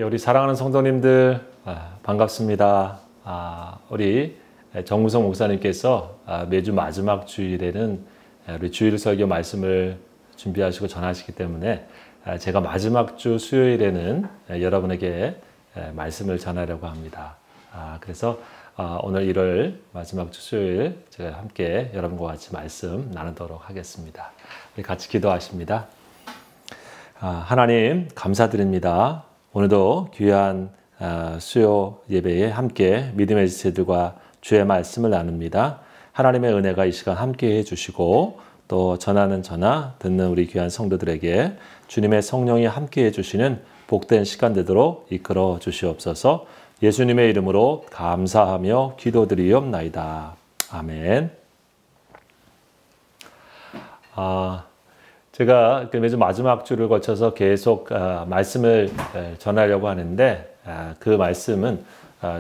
우리 사랑하는 성도님들 반갑습니다. 우리 정무성 목사님께서 매주 마지막 주일에는 우리 주일 설교 말씀을 준비하시고 전하시기 때문에 제가 마지막 주 수요일에는 여러분에게 말씀을 전하려고 합니다. 그래서 오늘 1월 마지막 주 수요일 제가 함께 여러분과 같이 말씀 나누도록 하겠습니다. 우리 같이 기도하십니다. 하나님 감사드립니다. 오늘도 귀한 수요 예배에 함께 믿음의 지체들과 주의 말씀을 나눕니다. 하나님의 은혜가 이 시간 함께 해주시고 또 전하는 전하 듣는 우리 귀한 성도들에게 주님의 성령이 함께 해주시는 복된 시간 되도록 이끌어 주시옵소서. 예수님의 이름으로 감사하며 기도드리옵나이다. 아멘. 제가 매주 마지막 주를 거쳐서 계속 말씀을 전하려고 하는데 그 말씀은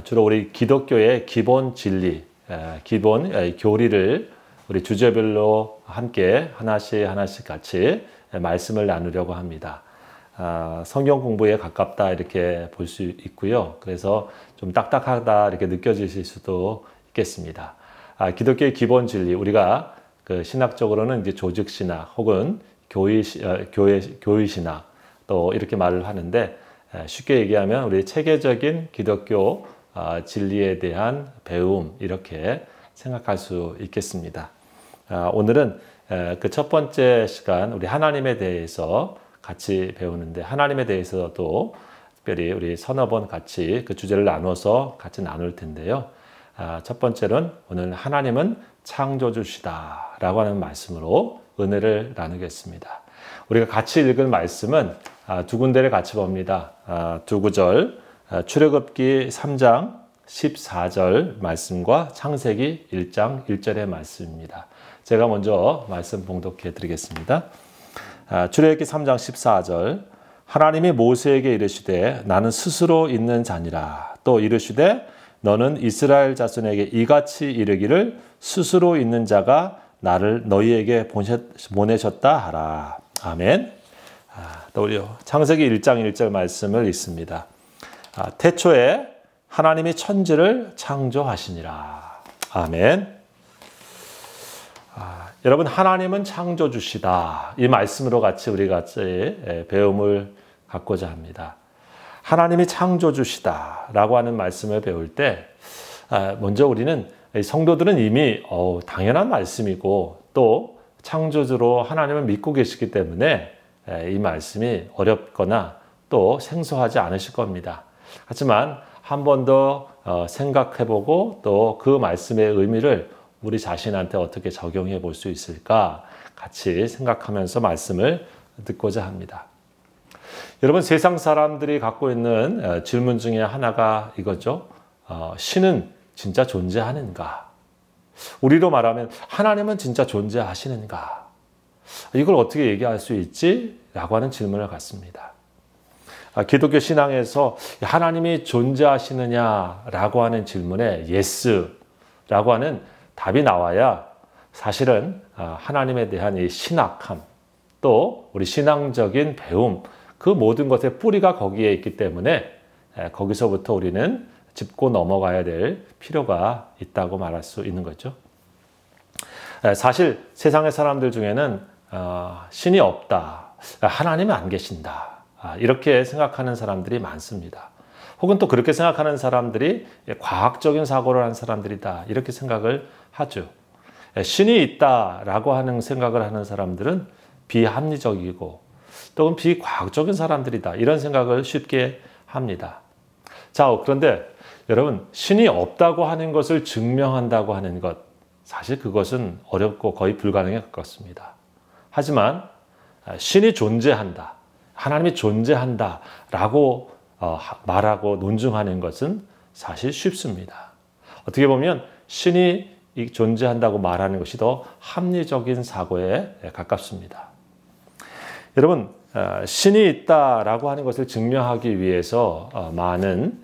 주로 우리 기독교의 기본 진리, 기본 교리를 우리 주제별로 함께 하나씩 같이 말씀을 나누려고 합니다. 성경 공부에 가깝다 이렇게 볼 수 있고요. 그래서 좀 딱딱하다 이렇게 느껴지실 수도 있겠습니다. 기독교의 기본 진리, 우리가 그 신학적으로는 이제 조직 신학 혹은 교회 신학 또 이렇게 말을 하는데 쉽게 얘기하면 우리 체계적인 기독교 진리에 대한 배움 이렇게 생각할 수 있겠습니다. 오늘은 그 첫 번째 시간 우리 하나님에 대해서 같이 배우는데 하나님에 대해서도 특별히 우리 서너 번 같이 그 주제를 나눠서 같이 나눌 텐데요. 첫 번째는 오늘 하나님은 창조주시다 라고 하는 말씀으로 은혜를 나누겠습니다. 우리가 같이 읽은 말씀은 두 군데를 같이 봅니다. 두 구절, 출애굽기 3장 14절 말씀과 창세기 1장 1절의 말씀입니다. 제가 먼저 말씀 봉독해 드리겠습니다. 출애굽기 3장 14절, 하나님이 모세에게 이르시되 나는 스스로 있는 자니라. 또 이르시되 너는 이스라엘 자손에게 이같이 이르기를 스스로 있는 자가 나를 너희에게 보내셨다 하라. 아멘. 또 우리 창세기 1장 1절 말씀을 읽습니다. 태초에 하나님이 천지를 창조하시니라. 아멘. 여러분, 하나님은 창조주시다. 이 말씀으로 같이 우리 같이 배움을 갖고자 합니다. 하나님이 창조주시다 라고 하는 말씀을 배울 때 먼저 우리는 성도들은 이미 당연한 말씀이고 또 창조주로 하나님을 믿고 계시기 때문에 이 말씀이 어렵거나 또 생소하지 않으실 겁니다. 하지만 한 번 더 생각해보고 또 그 말씀의 의미를 우리 자신한테 어떻게 적용해 볼 수 있을까 같이 생각하면서 말씀을 듣고자 합니다. 여러분, 세상 사람들이 갖고 있는 질문 중에 하나가 이거죠. 신은 진짜 존재하는가? 우리로 말하면 하나님은 진짜 존재하시는가? 이걸 어떻게 얘기할 수 있지? 라고 하는 질문을 갖습니다. 기독교 신앙에서 하나님이 존재하시느냐라고 하는 질문에 예스라고 하는 답이 나와야 사실은 하나님에 대한 이 신학함 또 우리 신앙적인 배움 그 모든 것의 뿌리가 거기에 있기 때문에 거기서부터 우리는 짚고 넘어가야 될 필요가 있다고 말할 수 있는 거죠. 사실 세상의 사람들 중에는 신이 없다, 하나님은 안 계신다 이렇게 생각하는 사람들이 많습니다. 혹은 또 그렇게 생각하는 사람들이 과학적인 사고를 한 사람들이다 이렇게 생각을 하죠. 신이 있다라고 하는 생각을 하는 사람들은 비합리적이고 또는 비과학적인 사람들이다 이런 생각을 쉽게 합니다. 자, 그런데 여러분, 신이 없다고 하는 것을 증명한다고 하는 것, 사실 그것은 어렵고 거의 불가능에 가깝습니다. 하지만 신이 존재한다, 하나님이 존재한다라고 말하고 논증하는 것은 사실 쉽습니다. 어떻게 보면 신이 존재한다고 말하는 것이 더 합리적인 사고에 가깝습니다. 여러분, 신이 있다라고 하는 것을 증명하기 위해서 많은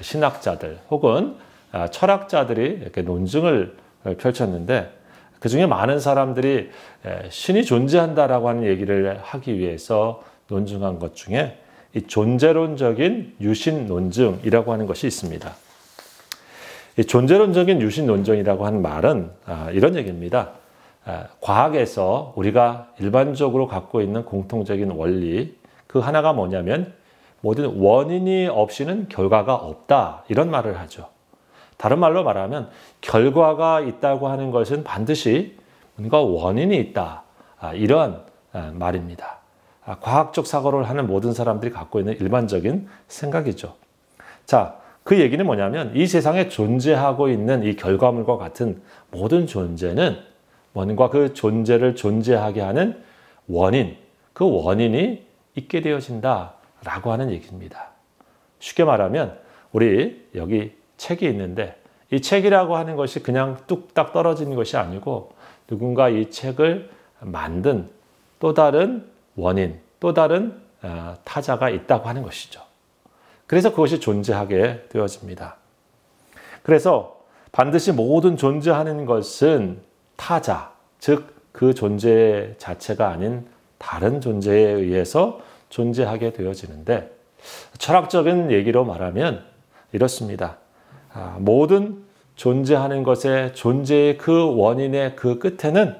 신학자들 혹은 철학자들이 이렇게 논증을 펼쳤는데 그 중에 많은 사람들이 신이 존재한다라고 하는 얘기를 하기 위해서 논증한 것 중에 이 존재론적인 유신 논증이라고 하는 것이 있습니다. 이 존재론적인 유신 논증이라고 하는 말은 이런 얘기입니다. 과학에서 우리가 일반적으로 갖고 있는 공통적인 원리, 그 하나가 뭐냐면 모든 원인이 없이는 결과가 없다, 이런 말을 하죠. 다른 말로 말하면 결과가 있다고 하는 것은 반드시 뭔가 원인이 있다, 이런 말입니다. 과학적 사고를 하는 모든 사람들이 갖고 있는 일반적인 생각이죠. 자, 그 얘기는 뭐냐면 이 세상에 존재하고 있는 이 결과물과 같은 모든 존재는 뭔가 그 존재를 존재하게 하는 원인, 그 원인이 있게 되어진다라고 하는 얘기입니다. 쉽게 말하면 우리 여기 책이 있는데 이 책이라고 하는 것이 그냥 뚝딱 떨어지는 것이 아니고 누군가 이 책을 만든 또 다른 원인, 또 다른 타자가 있다고 하는 것이죠. 그래서 그것이 존재하게 되어집니다. 그래서 반드시 모든 존재하는 것은 타자, 즉 그 존재 자체가 아닌 다른 존재에 의해서 존재하게 되어지는데, 철학적인 얘기로 말하면 이렇습니다. 모든 존재하는 것의 존재의 그 원인의 그 끝에는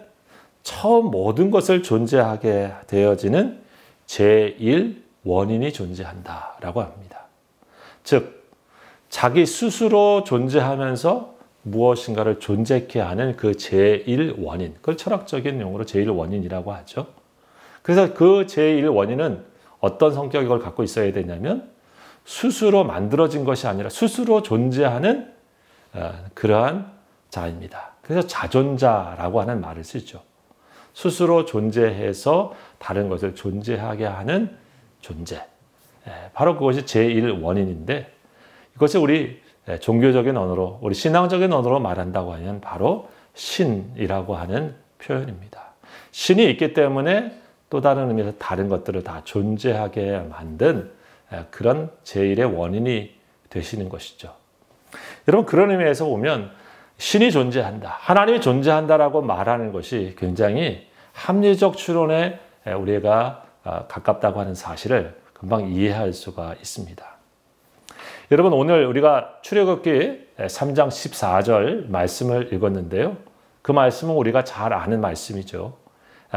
처음 모든 것을 존재하게 되어지는 제1원인이 존재한다라고 합니다. 즉, 자기 스스로 존재하면서 무엇인가를 존재케 하는 그 제1원인, 그걸 철학적인 용어로 제1원인이라고 하죠. 그래서 그 제1원인은 어떤 성격을 갖고 있어야 되냐면 스스로 만들어진 것이 아니라 스스로 존재하는 그러한 자입니다. 그래서 자존자라고 하는 말을 쓰죠. 스스로 존재해서 다른 것을 존재하게 하는 존재. 바로 그것이 제1원인인데 이것을 우리 종교적인 언어로, 우리 신앙적인 언어로 말한다고 하면 바로 신이라고 하는 표현입니다. 신이 있기 때문에 또 다른 의미에서 다른 것들을 다 존재하게 만든 그런 제1의 원인이 되시는 것이죠. 여러분, 그런 의미에서 보면 신이 존재한다, 하나님이 존재한다라고 말하는 것이 굉장히 합리적 추론에 우리가 가깝다고 하는 사실을 금방 이해할 수가 있습니다. 여러분, 오늘 우리가 출애굽기 3장 14절 말씀을 읽었는데요. 그 말씀은 우리가 잘 아는 말씀이죠.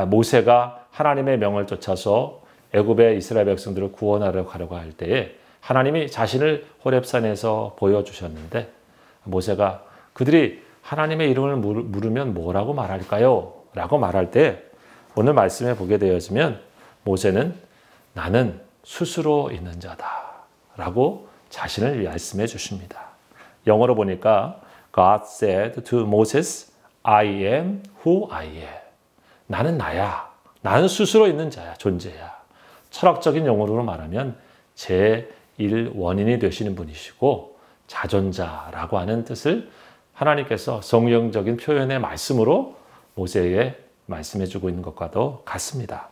모세가 하나님의 명을 쫓아서 애굽의 이스라엘 백성들을 구원하러 가려고 할 때에 하나님이 자신을 호렙산에서 보여주셨는데 모세가 그들이 하나님의 이름을 물으면 뭐라고 말할까요? 라고 말할 때 오늘 말씀에 보게 되어지면 모세는 나는 스스로 있는 자다 라고 자신을 말씀해 주십니다. 영어로 보니까 God said to Moses, I am who I am. 나는 나야. 나는 스스로 있는 자야. 존재야. 철학적인 용어로 말하면 제1원인이 되시는 분이시고 자존자라고 하는 뜻을 하나님께서 성경적인 표현의 말씀으로 모세에게 말씀해 주고 있는 것과도 같습니다.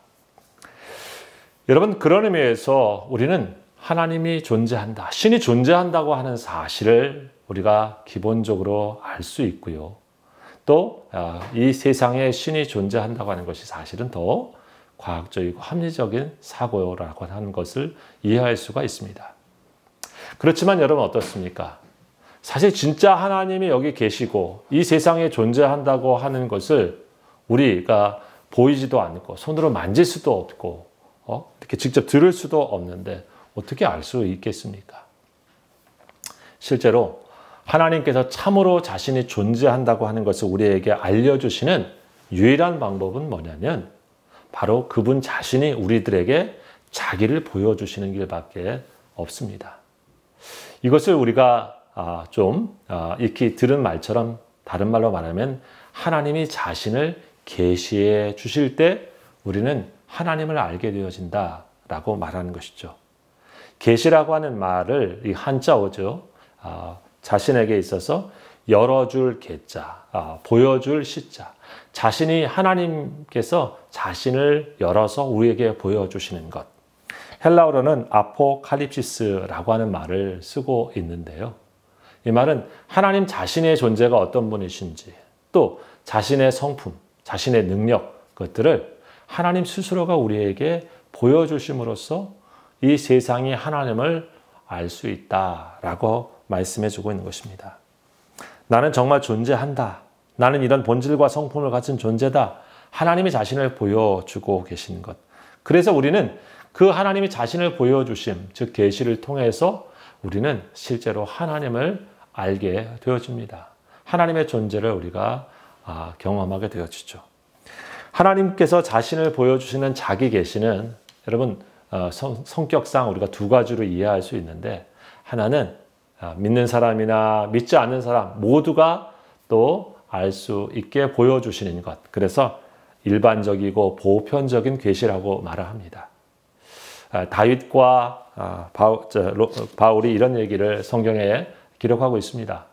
여러분, 그런 의미에서 우리는 하나님이 존재한다, 신이 존재한다고 하는 사실을 우리가 기본적으로 알 수 있고요. 또 이 세상에 신이 존재한다고 하는 것이 사실은 더 과학적이고 합리적인 사고라고 하는 것을 이해할 수가 있습니다. 그렇지만 여러분 어떻습니까? 사실 진짜 하나님이 여기 계시고 이 세상에 존재한다고 하는 것을 우리가 보이지도 않고 손으로 만질 수도 없고 이렇게 직접 들을 수도 없는데 어떻게 알 수 있겠습니까? 실제로 하나님께서 참으로 자신이 존재한다고 하는 것을 우리에게 알려주시는 유일한 방법은 뭐냐면 바로 그분 자신이 우리들에게 자기를 보여주시는 길밖에 없습니다. 이것을 우리가 익히 들은 말처럼 다른 말로 말하면 하나님이 자신을 계시해 주실 때 우리는 하나님을 알게 되어진다라고 말하는 것이죠. 계시라고 하는 말을 이 한자어죠. 자신에게 있어서 열어줄 계자, 보여줄 시자. 자신이 하나님께서 자신을 열어서 우리에게 보여주시는 것. 헬라어로는 아포칼립시스라고 하는 말을 쓰고 있는데요. 이 말은 하나님 자신의 존재가 어떤 분이신지, 또 자신의 성품, 자신의 능력, 것들을 하나님 스스로가 우리에게 보여주심으로써 이 세상이 하나님을 알 수 있다라고 말씀해 주고 있는 것입니다. 나는 정말 존재한다. 나는 이런 본질과 성품을 가진 존재다. 하나님이 자신을 보여주고 계신 것. 그래서 우리는 그 하나님이 자신을 보여주심, 즉 계시를 통해서 우리는 실제로 하나님을 알게 되어집니다. 하나님의 존재를 우리가 경험하게 되어지죠. 하나님께서 자신을 보여주시는 자기 계시는 여러분 성격상 우리가 두 가지로 이해할 수 있는데, 하나는 믿는 사람이나 믿지 않는 사람 모두가 또 알 수 있게 보여주시는 것. 그래서 일반적이고 보편적인 계시라고 말을 합니다. 다윗과 바울이 이런 얘기를 성경에 기록하고 있습니다.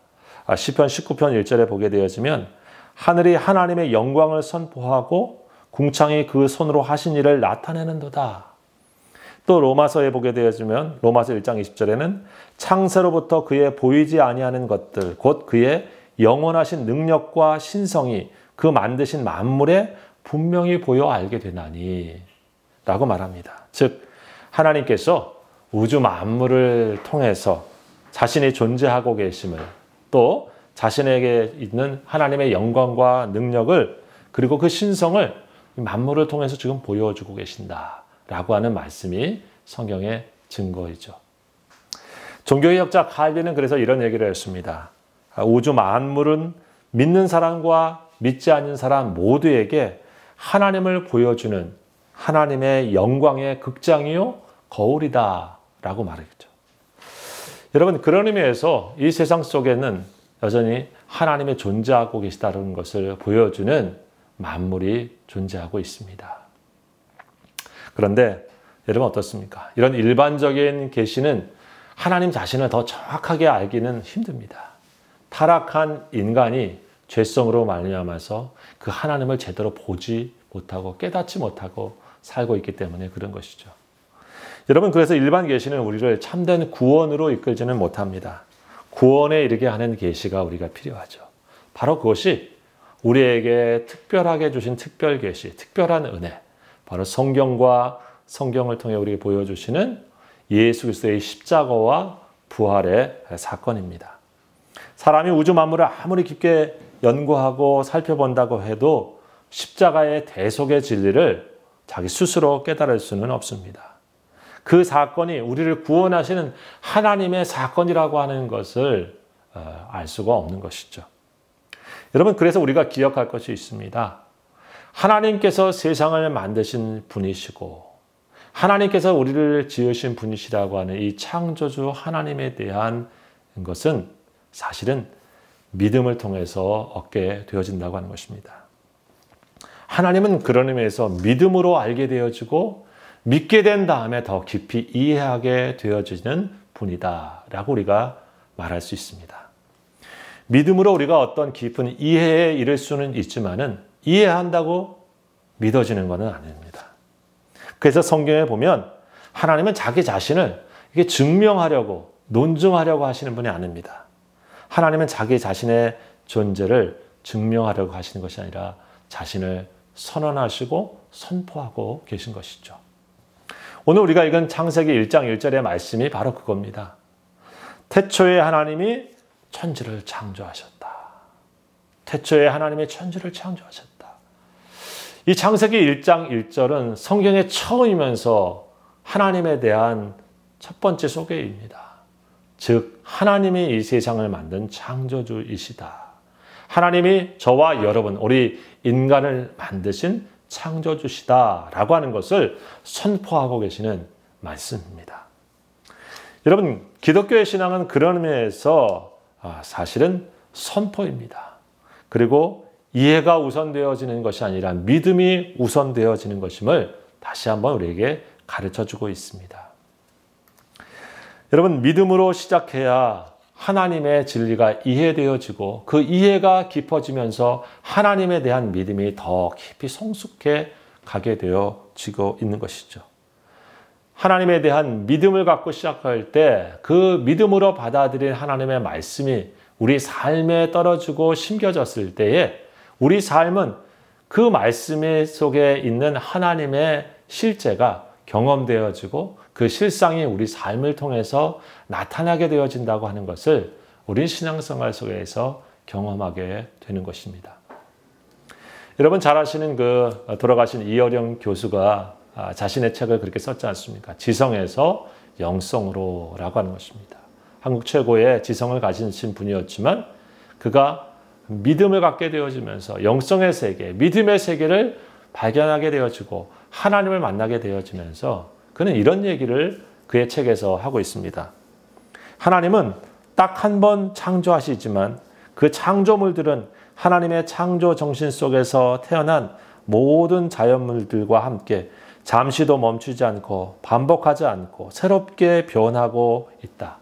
시편 19편 1절에 보게 되어지면 하늘이 하나님의 영광을 선포하고 궁창이 그 손으로 하신 일을 나타내는도다. 또 로마서에 보게 되어지면 로마서 1장 20절에는 창세로부터 그의 보이지 아니하는 것들 곧 그의 영원하신 능력과 신성이 그 만드신 만물에 분명히 보여 알게 되나니 라고 말합니다. 즉 하나님께서 우주 만물을 통해서 자신이 존재하고 계심을, 또 자신에게 있는 하나님의 영광과 능력을, 그리고 그 신성을 만물을 통해서 지금 보여주고 계신다라고 하는 말씀이 성경의 증거이죠. 종교개혁자 칼빈은 그래서 이런 얘기를 했습니다. 우주 만물은 믿는 사람과 믿지 않는 사람 모두에게 하나님을 보여주는 하나님의 영광의 극장이요 거울이다 라고 말했죠. 여러분, 그런 의미에서 이 세상 속에는 여전히 하나님이 존재하고 계시다는 것을 보여주는 만물이 존재하고 있습니다. 그런데 여러분 어떻습니까? 이런 일반적인 계시는 하나님 자신을 더 정확하게 알기는 힘듭니다. 타락한 인간이 죄성으로 말미암아서 그 하나님을 제대로 보지 못하고 깨닫지 못하고 살고 있기 때문에 그런 것이죠. 여러분, 그래서 일반 계시는 우리를 참된 구원으로 이끌지는 못합니다. 구원에 이르게 하는 계시가 우리가 필요하죠. 바로 그것이 우리에게 특별하게 주신 특별 계시, 특별한 은혜, 바로 성경을 통해 우리에게 보여주시는 예수 그리스도의 십자가와 부활의 사건입니다. 사람이 우주 만물을 아무리 깊게 연구하고 살펴본다고 해도 십자가의 대속의 진리를 자기 스스로 깨달을 수는 없습니다. 그 사건이 우리를 구원하시는 하나님의 사건이라고 하는 것을 알 수가 없는 것이죠. 여러분, 그래서 우리가 기억할 것이 있습니다. 하나님께서 세상을 만드신 분이시고 하나님께서 우리를 지으신 분이시라고 하는 이 창조주 하나님에 대한 것은 사실은 믿음을 통해서 얻게 되어진다고 하는 것입니다. 하나님은 그런 의미에서 믿음으로 알게 되어지고 믿게 된 다음에 더 깊이 이해하게 되어지는 분이다 라고 우리가 말할 수 있습니다. 믿음으로 우리가 어떤 깊은 이해에 이를 수는 있지만은 이해한다고 믿어지는 것은 아닙니다. 그래서 성경에 보면 하나님은 자기 자신을 이게 증명하려고 논증하려고 하시는 분이 아닙니다. 하나님은 자기 자신의 존재를 증명하려고 하시는 것이 아니라 자신을 선언하시고 선포하고 계신 것이죠. 오늘 우리가 읽은 창세기 1장 1절의 말씀이 바로 그겁니다. 태초에 하나님이 천지를 창조하셨다. 태초에 하나님이 천지를 창조하셨다. 이 창세기 1장 1절은 성경의 처음이면서 하나님에 대한 첫 번째 소개입니다. 즉 하나님이 이 세상을 만든 창조주이시다. 하나님이 저와 여러분, 우리 인간을 만드신 창조주시다라고 하는 것을 선포하고 계시는 말씀입니다. 여러분, 기독교의 신앙은 그런 의미에서 사실은 선포입니다. 그리고 이해가 우선되어지는 것이 아니라 믿음이 우선되어지는 것임을 다시 한번 우리에게 가르쳐주고 있습니다. 여러분, 믿음으로 시작해야 하나님의 진리가 이해되어지고 그 이해가 깊어지면서 하나님에 대한 믿음이 더 깊이 성숙해 가게 되어지고 있는 것이죠. 하나님에 대한 믿음을 갖고 시작할 때 그 믿음으로 받아들인 하나님의 말씀이 우리 삶에 떨어지고 심겨졌을 때에 우리 삶은 그 말씀 속에 있는 하나님의 실제가 경험되어지고 그 실상이 우리 삶을 통해서 나타나게 되어진다고 하는 것을 우린 신앙생활 속에서 경험하게 되는 것입니다. 여러분 잘 아시는 돌아가신 이어령 교수가 자신의 책을 그렇게 썼지 않습니까? 지성에서 영성으로 라고 하는 것입니다. 한국 최고의 지성을 가지신 분이었지만 그가 믿음을 갖게 되어지면서 영성의 세계, 믿음의 세계를 발견하게 되어지고 하나님을 만나게 되어지면서 그는 이런 얘기를 그의 책에서 하고 있습니다. 하나님은 딱 한 번 창조하시지만 그 창조물들은 하나님의 창조 정신 속에서 태어난 모든 자연물들과 함께 잠시도 멈추지 않고 반복하지 않고 새롭게 변하고 있다.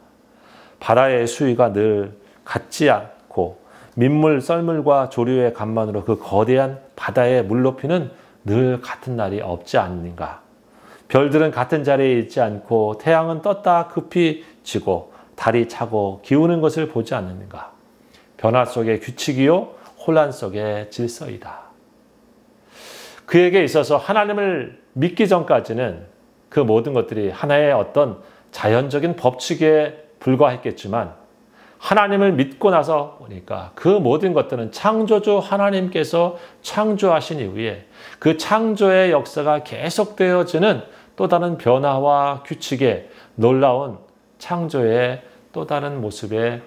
바다의 수위가 늘 같지 않고 민물, 썰물과 조류의 간만으로 그 거대한 바다의 물높이는 늘 같은 날이 없지 않는가. 별들은 같은 자리에 있지 않고 태양은 떴다 급히 지고 달이 차고 기우는 것을 보지 않는가. 변화 속의 규칙이요 혼란 속의 질서이다. 그에게 있어서 하나님을 믿기 전까지는 그 모든 것들이 하나의 어떤 자연적인 법칙에 불과했겠지만 하나님을 믿고 나서 보니까 그 모든 것들은 창조주 하나님께서 창조하신 이후에 그 창조의 역사가 계속되어지는 또 다른 변화와 규칙의 놀라운 창조의 또 다른 모습을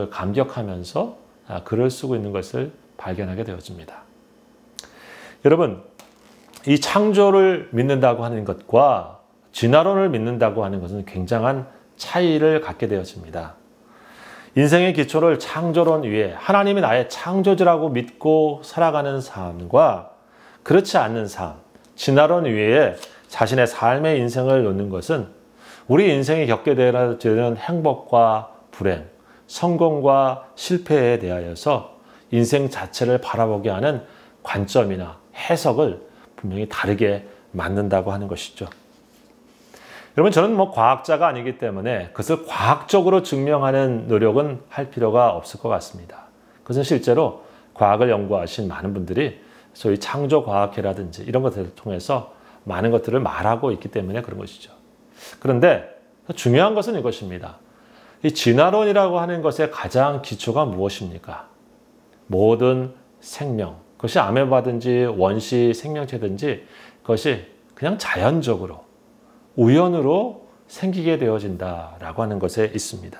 감격하면서 글을 쓰고 있는 것을 발견하게 되어집니다. 여러분, 이 창조를 믿는다고 하는 것과 진화론을 믿는다고 하는 것은 굉장한 차이를 갖게 되어집니다. 인생의 기초를 창조론 위에 하나님이 나의 창조주라고 믿고 살아가는 삶과 그렇지 않는 삶, 진화론 위에 자신의 삶의 인생을 놓는 것은 우리 인생이 겪게 되는 행복과 불행, 성공과 실패에 대하여서 인생 자체를 바라보게 하는 관점이나 해석을 분명히 다르게 만든다고 하는 것이죠. 여러분, 저는 과학자가 아니기 때문에 그것을 과학적으로 증명하는 노력은 할 필요가 없을 것 같습니다. 그것은 실제로 과학을 연구하신 많은 분들이 소위 창조과학회라든지 이런 것들을 통해서 많은 것들을 말하고 있기 때문에 그런 것이죠. 그런데 중요한 것은 이것입니다. 이 진화론이라고 하는 것의 가장 기초가 무엇입니까? 모든 생명, 그것이 아메바든지 원시 생명체든지 그것이 그냥 자연적으로 우연으로 생기게 되어진다라고 하는 것에 있습니다.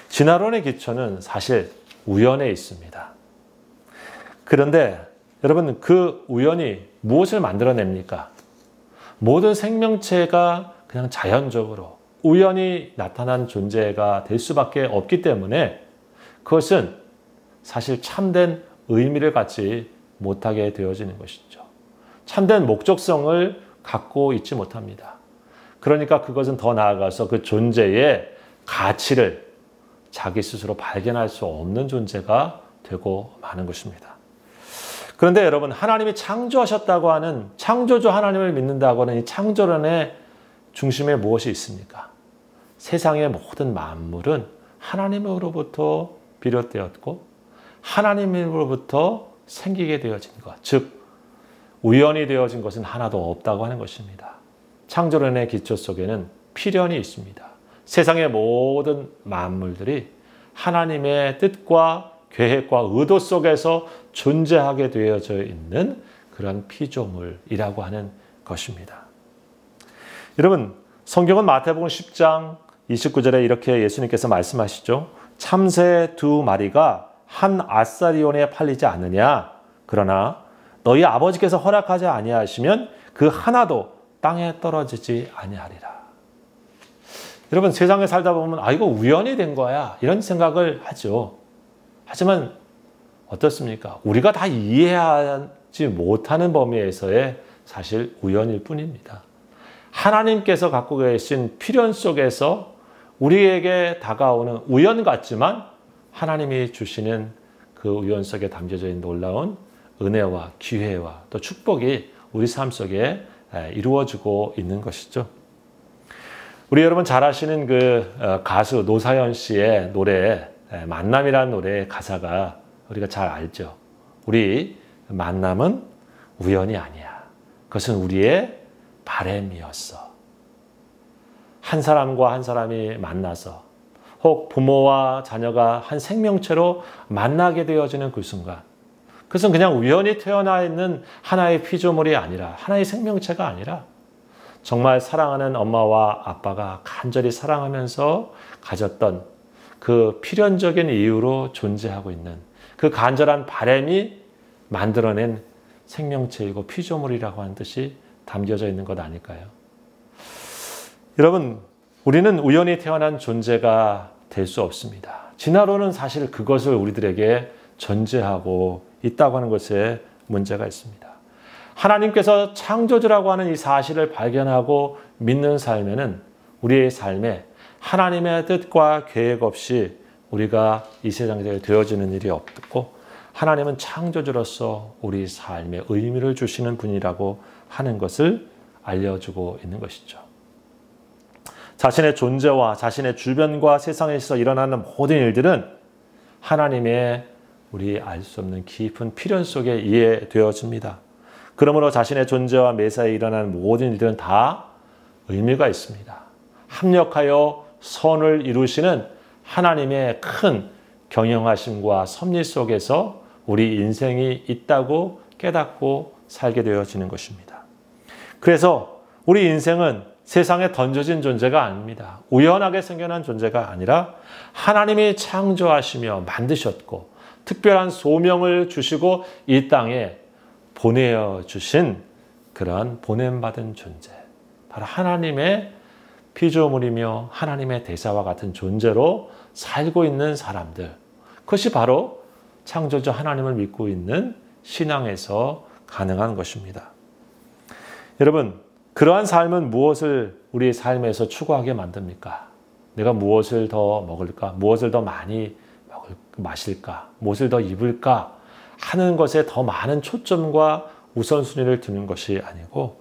진화론의 기초는 사실 우연에 있습니다. 그런데 여러분, 그 우연이 무엇을 만들어냅니까? 모든 생명체가 그냥 자연적으로 우연히 나타난 존재가 될 수밖에 없기 때문에 그것은 사실 참된 의미를 갖지 못하게 되어지는 것이죠. 참된 목적성을 갖고 있지 못합니다. 그러니까 그것은 더 나아가서 그 존재의 가치를 자기 스스로 발견할 수 없는 존재가 되고 마는 것입니다. 그런데 여러분, 하나님이 창조하셨다고 하는 창조주 하나님을 믿는다고 하는 이 창조론의 중심에 무엇이 있습니까? 세상의 모든 만물은 하나님으로부터 비롯되었고 하나님으로부터 생기게 되어진 것, 즉 우연히 되어진 것은 하나도 없다고 하는 것입니다. 창조론의 기초 속에는 필연이 있습니다. 세상의 모든 만물들이 하나님의 뜻과 계획과 의도 속에서 존재하게 되어져 있는 그런 피조물이라고 하는 것입니다. 여러분, 성경은 마태복음 10장 29절에 이렇게 예수님께서 말씀하시죠. 참새 2마리가 한 아사리온에 팔리지 않느냐? 그러나 너희 아버지께서 허락하지 아니하시면 그 하나도 땅에 떨어지지 아니하리라. 여러분, 세상에 살다 보면 이거 우연히 된 거야 이런 생각을 하죠. 하지만 어떻습니까? 우리가 다 이해하지 못하는 범위에서의 사실 우연일 뿐입니다. 하나님께서 갖고 계신 필연 속에서 우리에게 다가오는 우연 같지만 하나님이 주시는 그 우연 속에 담겨져 있는 놀라운 은혜와 기회와 또 축복이 우리 삶 속에 이루어지고 있는 것이죠. 우리 여러분 잘 아시는 그 가수 노사연 씨의 노래 만남이라는 노래의 가사가 우리가 잘 알죠. 우리 만남은 우연이 아니야. 그것은 우리의 바램이었어. 한 사람과 한 사람이 만나서 혹 부모와 자녀가 한 생명체로 만나게 되어지는 그 순간, 그것은 그냥 우연히 태어나 있는 하나의 피조물이 아니라, 하나의 생명체가 아니라 정말 사랑하는 엄마와 아빠가 간절히 사랑하면서 가졌던 그 필연적인 이유로 존재하고 있는 그 간절한 바람이 만들어낸 생명체이고 피조물이라고 하는 뜻이 담겨져 있는 것 아닐까요? 여러분, 우리는 우연히 태어난 존재가 될 수 없습니다. 진화론은 사실 그것을 우리들에게 전제하고 있다고 하는 것에 문제가 있습니다. 하나님께서 창조주라고 하는 이 사실을 발견하고 믿는 삶에는 우리의 삶에 하나님의 뜻과 계획 없이 우리가 이 세상에 되어지는 일이 없고, 하나님은 창조주로서 우리 삶에 의미를 주시는 분이라고 하는 것을 알려주고 있는 것이죠. 자신의 존재와 자신의 주변과 세상에서 일어나는 모든 일들은 하나님의 우리 알 수 없는 깊은 필연 속에 이해되어집니다. 그러므로 자신의 존재와 매사에 일어나는 모든 일들은 다 의미가 있습니다. 합력하여 선을 이루시는 하나님의 큰 경영하심과 섭리 속에서 우리 인생이 있다고 깨닫고 살게 되어지는 것입니다. 그래서 우리 인생은 세상에 던져진 존재가 아닙니다. 우연하게 생겨난 존재가 아니라 하나님이 창조하시며 만드셨고 특별한 소명을 주시고 이 땅에 보내주신 그런 보냄받은 존재, 바로 하나님의 피조물이며 하나님의 대사와 같은 존재로 살고 있는 사람들, 그것이 바로 창조주 하나님을 믿고 있는 신앙에서 가능한 것입니다. 여러분, 그러한 삶은 무엇을 우리의 삶에서 추구하게 만듭니까? 내가 무엇을 더 먹을까? 무엇을 더 많이 마실까? 무엇을 더 입을까? 하는 것에 더 많은 초점과 우선순위를 두는 것이 아니고,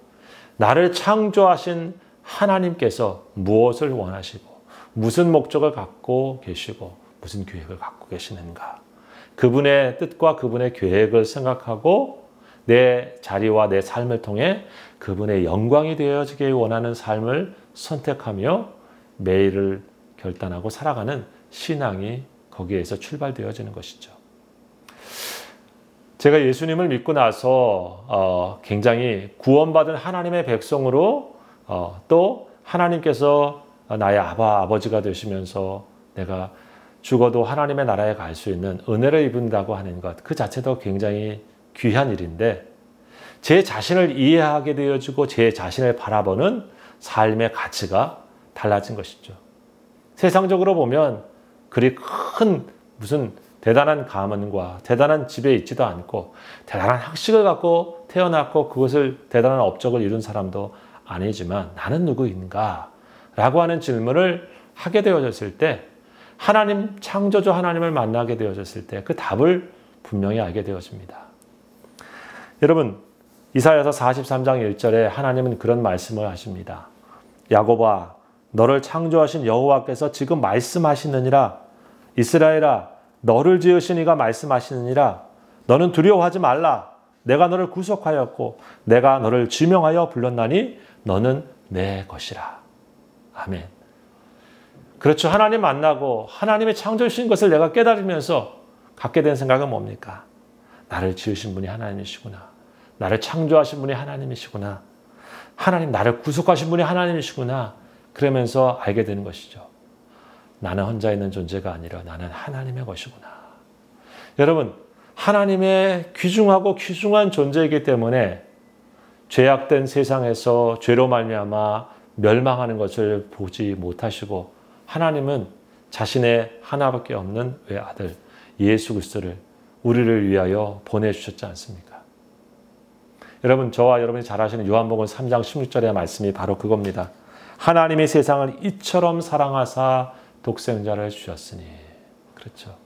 나를 창조하신 하나님께서 무엇을 원하시고 무슨 목적을 갖고 계시고 무슨 계획을 갖고 계시는가, 그분의 뜻과 그분의 계획을 생각하고 내 자리와 내 삶을 통해 그분의 영광이 되어지길 원하는 삶을 선택하며 매일을 결단하고 살아가는 신앙이 거기에서 출발되어지는 것이죠. 제가 예수님을 믿고 나서 굉장히 구원받은 하나님의 백성으로 또 하나님께서 나의 아버지가 되시면서 내가 죽어도 하나님의 나라에 갈 수 있는 은혜를 입는다고 하는 것, 그 자체도 굉장히 귀한 일인데, 제 자신을 이해하게 되어지고 제 자신을 바라보는 삶의 가치가 달라진 것이죠. 세상적으로 보면 그리 큰 무슨 대단한 가문과 대단한 집에 있지도 않고 대단한 학식을 갖고 태어났고 그것을 대단한 업적을 이룬 사람도 아니지만 나는 누구인가? 라고 하는 질문을 하게 되어졌을 때, 하나님, 창조주 하나님을 만나게 되어졌을 때 그 답을 분명히 알게 되어집니다. 여러분, 이사야서 43장 1절에 하나님은 그런 말씀을 하십니다. 야곱아, 너를 창조하신 여호와께서 지금 말씀하시느니라. 이스라엘아, 너를 지으신 이가 말씀하시느니라. 너는 두려워하지 말라. 내가 너를 구속하였고 내가 너를 지명하여 불렀나니 너는 내 것이라. 아멘. 그렇죠. 하나님 만나고 하나님의 창조하신 것을 내가 깨달으면서 갖게 된 생각은 뭡니까? 나를 지으신 분이 하나님이시구나. 나를 창조하신 분이 하나님이시구나. 하나님, 나를 구속하신 분이 하나님이시구나. 그러면서 알게 되는 것이죠. 나는 혼자 있는 존재가 아니라 나는 하나님의 것이구나. 여러분, 하나님의 귀중하고 귀중한 존재이기 때문에 죄악된 세상에서 죄로 말미암아 멸망하는 것을 보지 못하시고, 하나님은 자신의 하나밖에 없는 외아들 예수 그리스도를 우리를 위하여 보내주셨지 않습니까? 여러분, 저와 여러분이 잘 아시는 요한복음 3장 16절의 말씀이 바로 그겁니다. 하나님이 세상을 이처럼 사랑하사 독생자를 주셨으니. 그렇죠.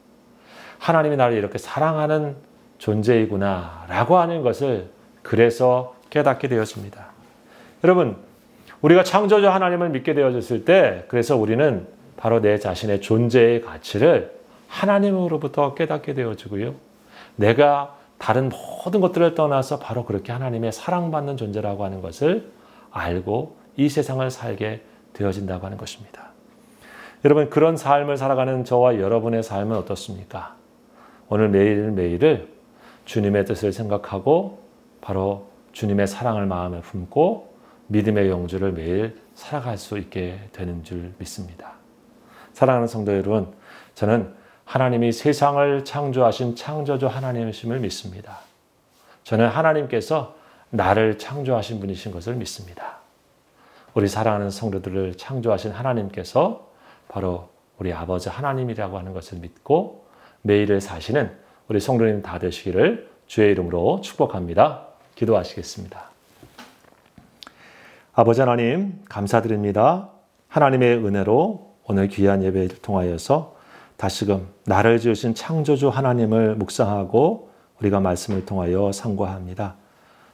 하나님이 나를 이렇게 사랑하는 존재이구나 라고 하는 것을 그래서 깨닫게 되었습니다. 여러분, 우리가 창조주 하나님을 믿게 되어졌을 때, 그래서 우리는 바로 내 자신의 존재의 가치를 하나님으로부터 깨닫게 되어지고요. 내가 다른 모든 것들을 떠나서 바로 그렇게 하나님의 사랑받는 존재라고 하는 것을 알고 이 세상을 살게 되어진다고 하는 것입니다. 여러분, 그런 삶을 살아가는 저와 여러분의 삶은 어떻습니까? 오늘 매일매일을 주님의 뜻을 생각하고 바로 주님의 사랑을 마음에 품고 믿음의 영주를 매일 살아갈 수 있게 되는 줄 믿습니다. 사랑하는 성도 여러분, 저는 하나님이 세상을 창조하신 창조주 하나님이심을 믿습니다. 저는 하나님께서 나를 창조하신 분이신 것을 믿습니다. 우리 사랑하는 성도들을 창조하신 하나님께서 바로 우리 아버지 하나님이라고 하는 것을 믿고 매일을 사시는 우리 성도님 다 되시기를 주의 이름으로 축복합니다. 기도하시겠습니다. 아버지 하나님, 감사드립니다. 하나님의 은혜로 오늘 귀한 예배를 통하여서 다시금 나를 지으신 창조주 하나님을 묵상하고 우리가 말씀을 통하여 상고합니다.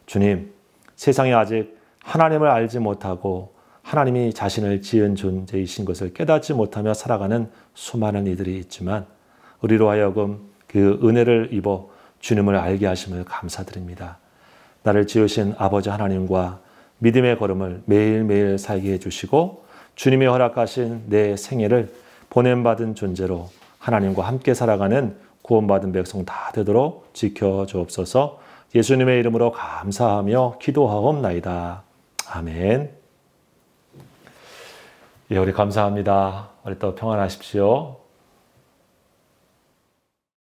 주님, 세상에 아직 하나님을 알지 못하고 하나님이 자신을 지은 존재이신 것을 깨닫지 못하며 살아가는 수많은 이들이 있지만 우리로 하여금 그 은혜를 입어 주님을 알게 하심을 감사드립니다. 나를 지으신 아버지 하나님과 믿음의 걸음을 매일매일 살게 해주시고 주님의 허락하신 내 생애를 보냄받은 존재로 하나님과 함께 살아가는 구원받은 백성 다 되도록 지켜주옵소서. 예수님의 이름으로 감사하며 기도하옵나이다. 아멘. 예, 우리 감사합니다. 우리 또 평안하십시오.